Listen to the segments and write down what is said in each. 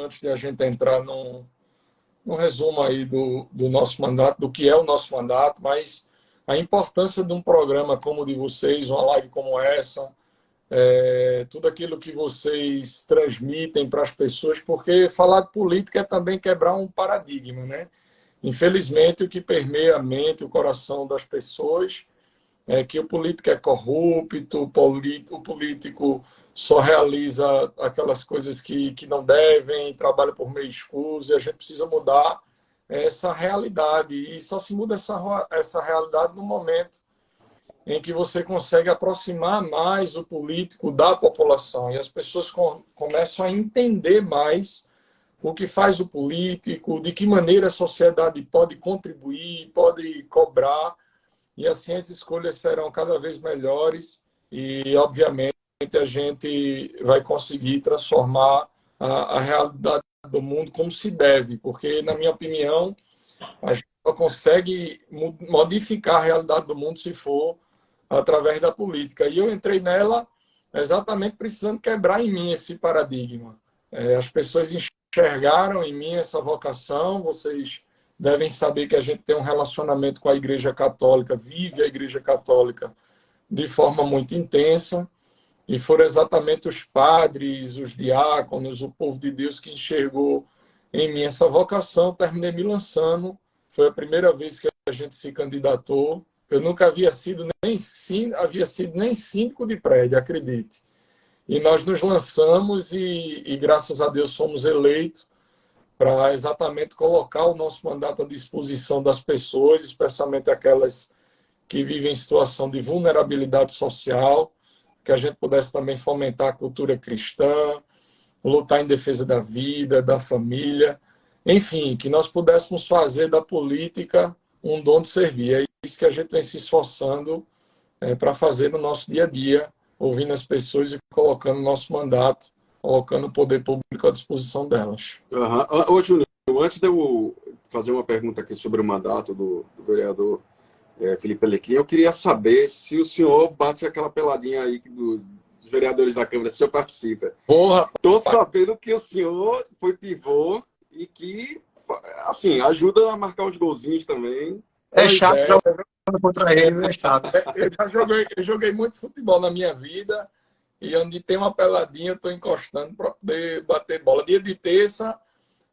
antes de a gente entrar num resumo aí do nosso mandato, do que é o nosso mandato, mas a importância de um programa como o de vocês, uma live como essa, tudo aquilo que vocês transmitem para as pessoas, porque falar de política é também quebrar um paradigma, né? Infelizmente, o que permeia a mente, o coração das pessoas é que o político é corrupto, o político só realiza aquelas coisas que não devem, trabalha por meio escuso, e a gente precisa mudar essa realidade. E só se muda essa realidade no momento em que você consegue aproximar mais o político da população e as pessoas começam a entender mais o que faz o político, de que maneira a sociedade pode contribuir, pode cobrar, e assim as escolhas serão cada vez melhores e, obviamente, a gente vai conseguir transformar a realidade do mundo como se deve, porque, na minha opinião, a gente só consegue modificar a realidade do mundo se for através da política. E eu entrei nela exatamente precisando quebrar em mim esse paradigma. As pessoas enxergaram em mim essa vocação, vocês devem saber que a gente tem um relacionamento com a Igreja Católica, vive a Igreja Católica de forma muito intensa, e foram exatamente os padres, os diáconos, o povo de Deus que enxergou em mim essa vocação. Terminei me lançando, foi a primeira vez que a gente se candidatou. Eu nunca havia sido nem síndico de prédio, acredite. E nós nos lançamos e graças a Deus fomos eleitos para exatamente colocar o nosso mandato à disposição das pessoas, especialmente aquelas que vivem em situação de vulnerabilidade social, que a gente pudesse também fomentar a cultura cristã, lutar em defesa da vida, da família, enfim, que nós pudéssemos fazer da política um dom de servir. É isso que a gente vem se esforçando para fazer no nosso dia a dia, ouvindo as pessoas e colocando o nosso mandato, colocando o poder público à disposição delas. Ô, Júnior, antes de eu fazer uma pergunta aqui sobre o mandato do vereador Felipe Alecrim, eu queria saber se o senhor bate aquela peladinha aí dos vereadores da Câmara, se o senhor participa. Porra! Estou sabendo que o senhor foi pivô e que, assim, ajuda a marcar uns golzinhos também. É chato jogando contra ele, é chato. Eu joguei muito futebol na minha vida, e onde tem uma peladinha, eu estou encostando para poder bater bola. Dia de terça,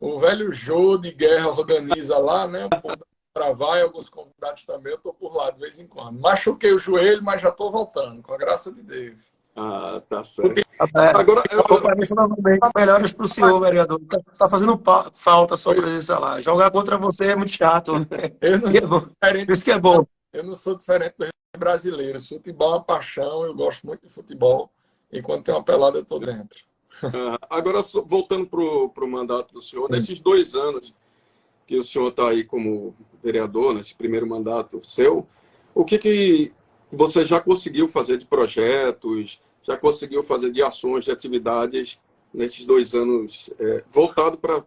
o velho Jô de Guerra organiza lá, né? O povo da Travar e alguns convidados também, eu estou por lá de vez em quando. Machuquei o joelho, mas já estou voltando, com a graça de Deus. Ah, tá certo. Agora, eu pareço novamente melhores para o senhor, vereador. Está fazendo falta a sua presença lá. Jogar contra você é muito chato. Eu não sou diferente. Isso que é bom. Eu não sou diferente dos brasileiros. Futebol é uma paixão, eu gosto muito de futebol. E quando tem uma pelada, eu estou dentro. Agora, voltando para o mandato do senhor, nesses 2 anos que o senhor está aí como vereador, nesse primeiro mandato seu, o que você já conseguiu fazer de projetos, já conseguiu fazer de ações, de atividades nesses 2 anos, voltado para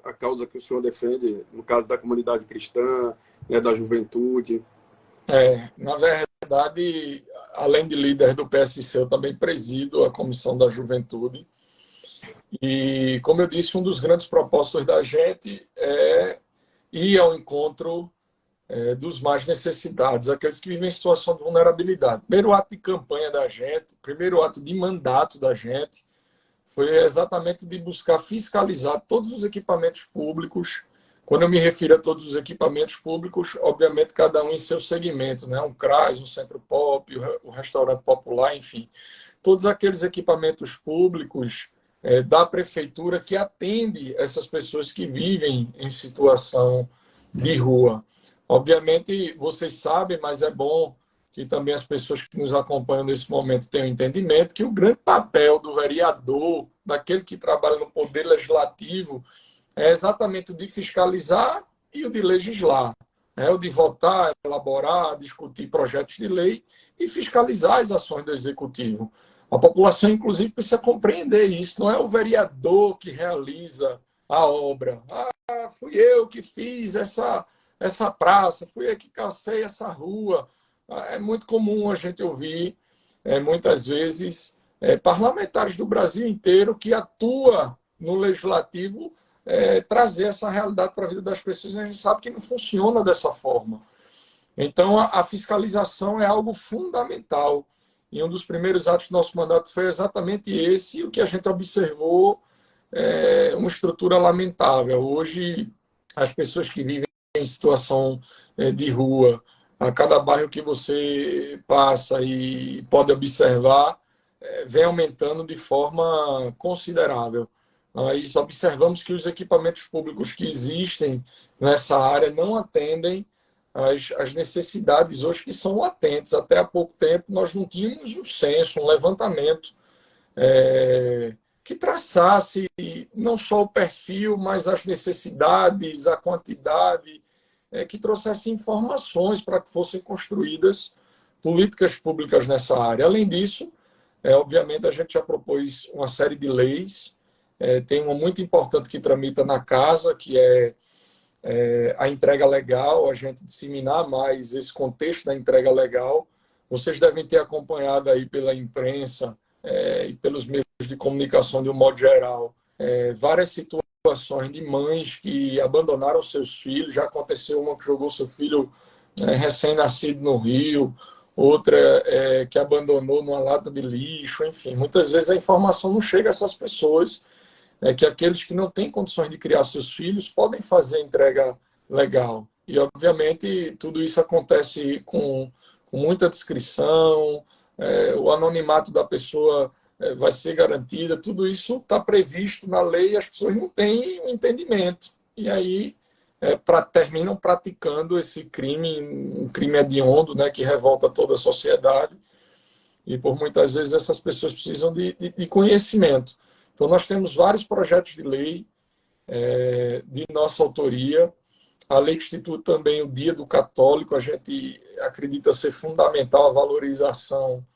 a causa que o senhor defende, no caso da comunidade cristã, né, da juventude? Na verdade, além de líder do PSC, eu também presido a Comissão da Juventude. E, como eu disse, um dos grandes propósitos da gente é ir ao encontro dos mais necessitados, aqueles que vivem em situação de vulnerabilidade. Primeiro ato de campanha da gente, primeiro ato de mandato da gente, foi exatamente de buscar fiscalizar todos os equipamentos públicos. Quando eu me refiro a todos os equipamentos públicos, obviamente cada um em seu segmento, né? Um CRAS, um Centro Pop, o Restaurante Popular, enfim. Todos aqueles equipamentos públicos da prefeitura que atende essas pessoas que vivem em situação de rua. Obviamente, vocês sabem, mas é bom que também as pessoas que nos acompanham nesse momento tenham entendimento que o grande papel do vereador, daquele que trabalha no Poder Legislativo, é exatamente o de fiscalizar e o de legislar. O de votar, elaborar, discutir projetos de lei e fiscalizar as ações do Executivo. A população, inclusive, precisa compreender isso. Não é o vereador que realiza a obra. Fui eu que fiz essa praça, fui eu que cacei essa rua. É muito comum a gente ouvir, muitas vezes, parlamentares do Brasil inteiro que atuam no legislativo, trazer essa realidade para a vida das pessoas. A gente sabe que não funciona dessa forma. Então, a fiscalização é algo fundamental. E um dos primeiros atos do nosso mandato foi exatamente esse, o que a gente observou uma estrutura lamentável. Hoje, as pessoas que vivem em situação de rua, a cada bairro que você passa e pode observar, vem aumentando de forma considerável. Nós observamos que os equipamentos públicos que existem nessa área não atendem as necessidades hoje que são latentes. Até há pouco tempo, nós não tínhamos um censo, um levantamento que traçasse não só o perfil, mas as necessidades, a quantidade, que trouxesse informações para que fossem construídas políticas públicas nessa área. Além disso, obviamente, a gente já propôs uma série de leis. Tem uma muito importante que tramita na casa, que é a entrega legal, a gente disseminar mais esse contexto da entrega legal. Vocês devem ter acompanhado aí pela imprensa e pelos meios de comunicação de um modo geral, várias situações de mães que abandonaram seus filhos. Já aconteceu uma que jogou seu filho recém-nascido no rio, outra que abandonou numa lata de lixo, enfim. Muitas vezes a informação não chega a essas pessoas, que aqueles que não têm condições de criar seus filhos podem fazer entrega legal. E, obviamente, tudo isso acontece com muita discrição, o anonimato da pessoa vai ser garantido, tudo isso está previsto na lei e as pessoas não têm um entendimento. E aí terminam praticando esse crime, um crime hediondo, né, que revolta toda a sociedade. E, por muitas vezes, essas pessoas precisam de conhecimento. Então, nós temos vários projetos de lei de nossa autoria. A lei que institui também o Dia do Católico, a gente acredita ser fundamental a valorização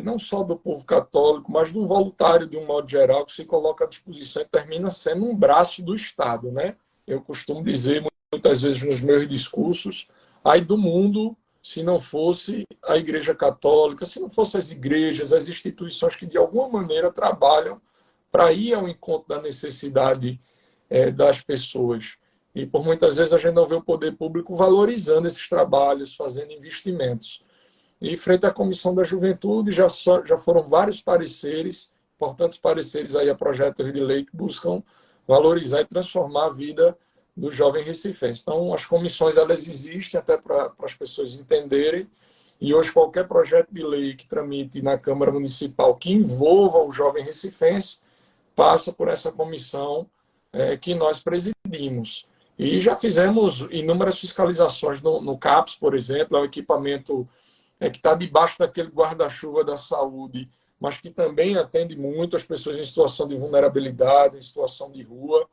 não só do povo católico, mas do voluntário, de um modo geral, que se coloca à disposição e termina sendo um braço do Estado, né? Eu costumo dizer muitas vezes nos meus discursos, ai do mundo se não fosse a Igreja Católica, se não fossem as igrejas, as instituições que de alguma maneira trabalham para ir ao encontro da necessidade das pessoas. E por muitas vezes a gente não vê o poder público valorizando esses trabalhos, fazendo investimentos. E frente à Comissão da Juventude já foram vários pareceres, importantes pareceres aí a projetos de lei que buscam valorizar e transformar a vida do jovem recifense. Então, as comissões elas existem até para as pessoas entenderem, e hoje qualquer projeto de lei que tramite na Câmara Municipal que envolva o jovem recifense passa por essa comissão que nós presidimos. E já fizemos inúmeras fiscalizações no CAPS, por exemplo, é um equipamento que está debaixo daquele guarda-chuva da saúde, mas que também atende muito as pessoas em situação de vulnerabilidade, em situação de rua,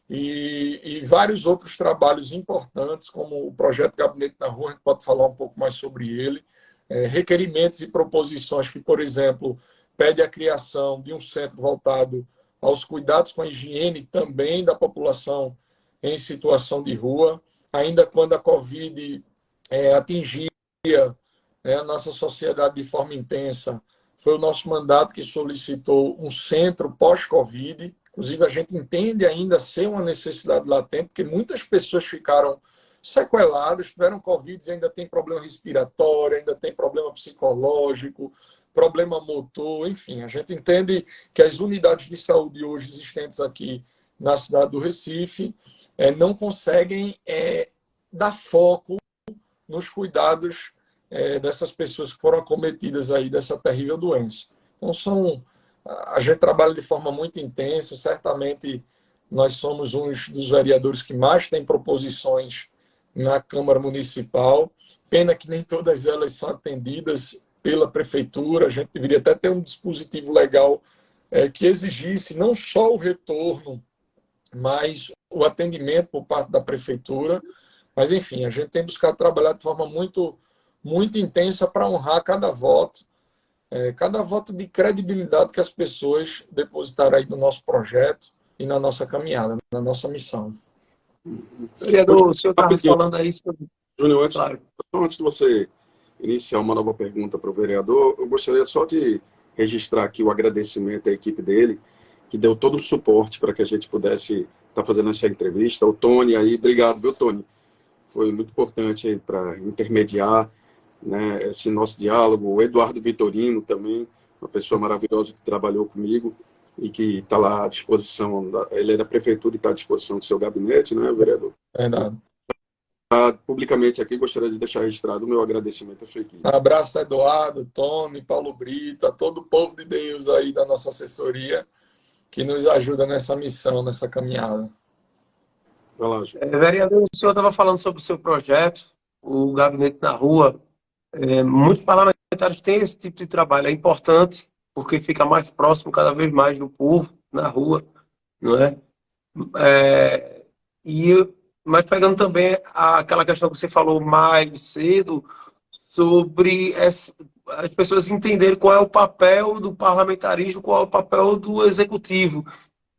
e vários outros trabalhos importantes, como o projeto Gabinete na Rua, a gente pode falar um pouco mais sobre ele, requerimentos e proposições que, por exemplo, pede a criação de um centro voltado aos cuidados com a higiene também da população em situação de rua, ainda quando a Covid atingia a nossa sociedade de forma intensa. Foi o nosso mandato que solicitou um centro pós-Covid. Inclusive, a gente entende ainda ser uma necessidade latente, porque muitas pessoas ficaram sequeladas, tiveram Covid e ainda tem problema respiratório, ainda tem problema psicológico, problema motor, enfim. A gente entende que as unidades de saúde hoje existentes aqui na cidade do Recife não conseguem dar foco nos cuidados dessas pessoas que foram acometidas aí dessa terrível doença. Então, a gente trabalha de forma muito intensa, certamente nós somos uns dos vereadores que mais tem proposições na Câmara Municipal, pena que nem todas elas são atendidas pela Prefeitura, a gente deveria até ter um dispositivo legal que exigisse não só o retorno, mas o atendimento por parte da Prefeitura, mas enfim, a gente tem buscado trabalhar de forma muito intensa para honrar cada voto de credibilidade que as pessoas depositaram aí no nosso projeto e na nossa caminhada, na nossa missão. Vereador, o senhor estava falando aí sobre... Júnior, antes de você iniciar uma nova pergunta para o vereador, eu gostaria só de registrar aqui o agradecimento à equipe dele, que deu todo o suporte para que a gente pudesse estar fazendo essa entrevista. O Tony aí, obrigado, viu, Tony? Foi muito importante para intermediar, né, esse nosso diálogo. O Eduardo Vitorino também, uma pessoa maravilhosa que trabalhou comigo e que está lá à disposição, ele é da prefeitura e está à disposição do seu gabinete, né, vereador? Verdade. Publicamente aqui, gostaria de deixar registrado o meu agradecimento à sua equipe. Abraço a Eduardo, Tony, Paulo Brito, a todo o povo de Deus aí da nossa assessoria que nos ajuda nessa missão, nessa caminhada. Vai lá, Ju. Vereador, o senhor estava falando sobre o seu projeto, o Gabinete na Rua. Muitos parlamentares têm esse tipo de trabalho. É importante porque fica mais próximo cada vez mais do povo na rua, não é? Mas pegando também aquela questão que você falou mais cedo sobre as pessoas entenderem qual é o papel do parlamentarismo, qual é o papel do executivo.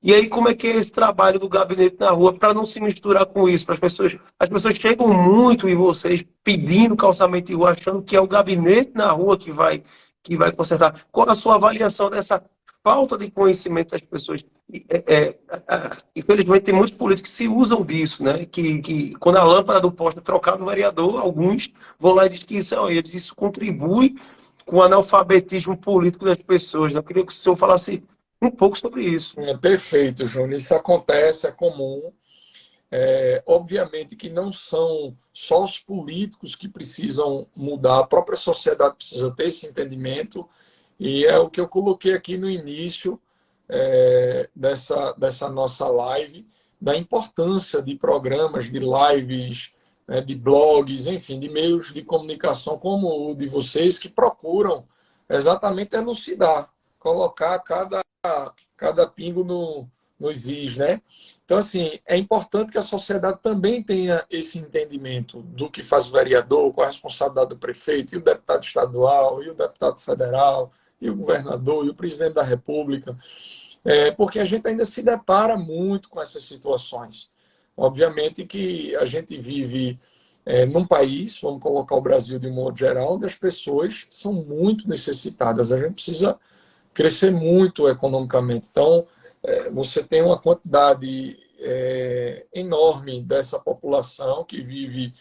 E aí, como é que é esse trabalho do gabinete na rua para não se misturar com isso? Para as pessoas chegam muito em vocês pedindo calçamento de rua, achando que é o gabinete na rua que vai consertar. Qual a sua avaliação dessa falta de conhecimento das pessoas? Infelizmente, tem muitos políticos que se usam disso, né? Que quando a lâmpada do poste é trocada no vereador, alguns vão lá e dizem que isso contribui com o analfabetismo político das pessoas. Eu queria que o senhor falasse um pouco sobre isso. Perfeito, Júnior. Isso acontece, é comum. Obviamente que não são só os políticos que precisam mudar, a própria sociedade precisa ter esse entendimento, e é o que eu coloquei aqui no início dessa nossa live, da importância de programas, de lives, de blogs, enfim, de meios de comunicação como o de vocês, que procuram exatamente elucidar, colocar cada pingo nos is, né? Então, assim, é importante que a sociedade também tenha esse entendimento do que faz o vereador, com a responsabilidade do prefeito, e o deputado estadual, e o deputado federal, e o governador, e o presidente da República, porque a gente ainda se depara muito com essas situações. Obviamente que a gente vive num país, vamos colocar o Brasil de um modo geral, onde as pessoas são muito necessitadas. A gente precisa crescer muito economicamente. Então, você tem uma quantidade enorme dessa população que vive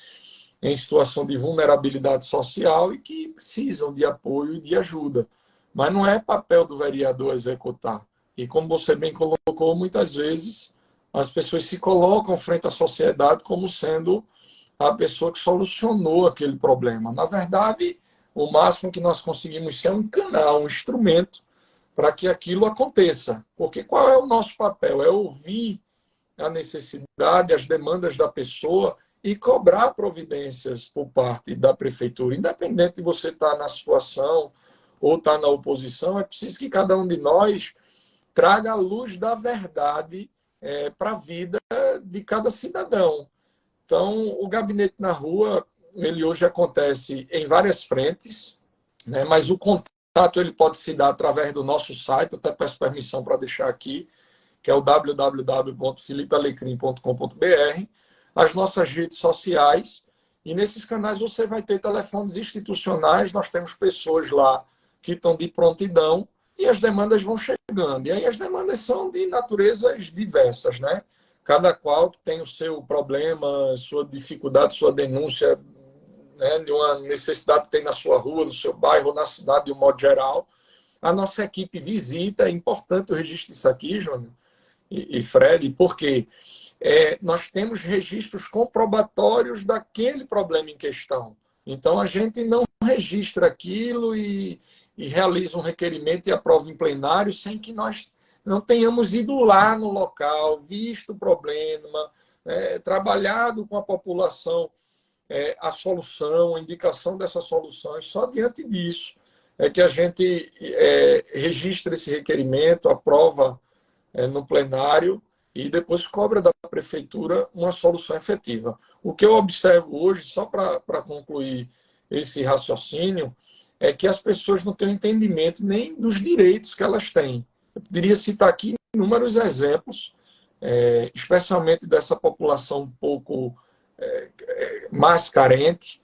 em situação de vulnerabilidade social e que precisam de apoio e de ajuda. Mas não é papel do vereador executar. E como você bem colocou, muitas vezes as pessoas se colocam frente à sociedade como sendo a pessoa que solucionou aquele problema. Na verdade, o máximo que nós conseguimos ser um canal, um instrumento para que aquilo aconteça. Porque qual é o nosso papel? É ouvir a necessidade, as demandas da pessoa e cobrar providências por parte da prefeitura. Independente de você estar na situação ou estar na oposição, é preciso que cada um de nós traga a luz da verdade para a vida de cada cidadão. Então, o Gabinete na Rua, ele hoje acontece em várias frentes, né? Mas o contato ele pode se dar através do nosso site, até peço permissão para deixar aqui, que é o www.filipealecrim.com.br, as nossas redes sociais, e nesses canais você vai ter telefones institucionais, nós temos pessoas lá que estão de prontidão, e as demandas vão chegando. E aí as demandas são de naturezas diversas, né? Cada qual tem o seu problema, sua dificuldade, sua denúncia, né, de uma necessidade que tem na sua rua, no seu bairro, na cidade de um modo geral. A nossa equipe visita, é importante eu registrar isso aqui, Júnior e Fred, porque nós temos registros comprobatórios daquele problema em questão. Então, a gente não registra aquilo e realiza um requerimento e aprova em plenário sem que nós não tenhamos ido lá no local, visto o problema, trabalhado com a população a solução, a indicação dessas soluções. Só diante disso é que a gente registra esse requerimento, aprova no plenário e depois cobra da prefeitura uma solução efetiva. O que eu observo hoje, só para concluir esse raciocínio, é que as pessoas não têm entendimento nem dos direitos que elas têm. Eu poderia citar aqui inúmeros exemplos, especialmente dessa população um pouco mais carente,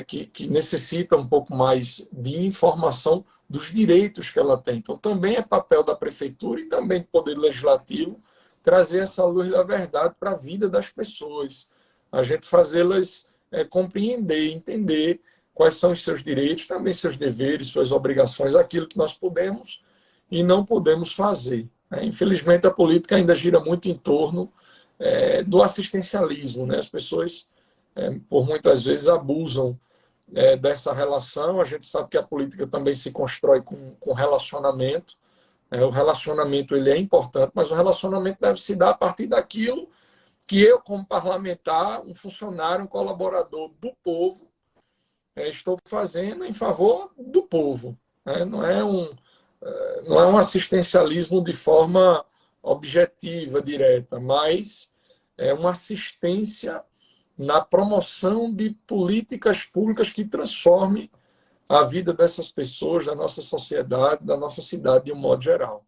que necessita um pouco mais de informação dos direitos que ela tem. Então, também é papel da prefeitura e também do Poder Legislativo trazer essa luz da verdade para a vida das pessoas, a gente fazê-las compreender, entender quais são os seus direitos, também seus deveres, suas obrigações, aquilo que nós podemos e não podemos fazer. Infelizmente, a política ainda gira muito em torno do assistencialismo, né? As pessoas, por muitas vezes, abusam dessa relação. A gente sabe que a política também se constrói com relacionamento. O relacionamento ele é importante, mas o relacionamento deve se dar a partir daquilo que eu, como parlamentar, um funcionário, um colaborador do povo, estou fazendo em favor do povo. Não é um assistencialismo de forma objetiva, direta, mas é uma assistência na promoção de políticas públicas que transformem a vida dessas pessoas, da nossa sociedade, da nossa cidade de um modo geral.